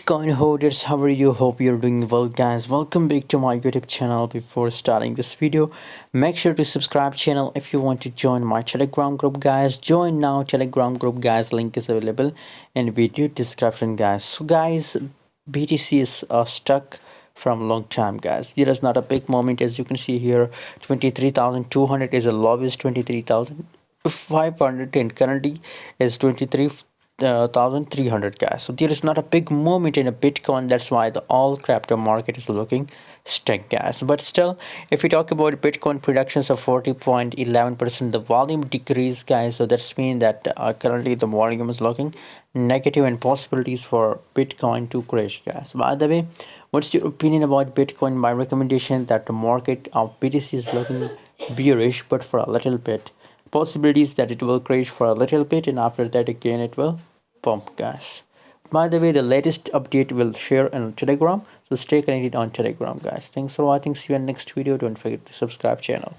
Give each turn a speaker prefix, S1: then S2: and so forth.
S1: Bitcoin holders, how are you? Hope you're doing well, guys. Welcome back to my YouTube channel. Before starting this video, make sure to subscribe channel. If you want to join my Telegram group, guys, join now. Telegram group, guys, link is available in video description, guys. So guys, BTC is stuck from long time, guys. There is not a big moment, as you can see here. 23,200 is the lowest. 23,500 and currently is 23 1,300, guys. So there is not a big movement in a Bitcoin. That's why the all crypto market is looking stuck, guys. But still, if we talk about Bitcoin predictions of 40.11%, the volume decrease, guys. So that's mean that currently the volume is looking negative and possibilities for Bitcoin to crash, guys. By the way, what's your opinion about Bitcoin? My recommendation that the market of BTC is looking bearish, but for a little bit possibilities that it will crash for a little bit, and after that again it will pump, guys. By the way, the latest update will share on Telegram, so stay connected on Telegram, guys. Thanks for watching. See you in next video. Don't forget to subscribe channel.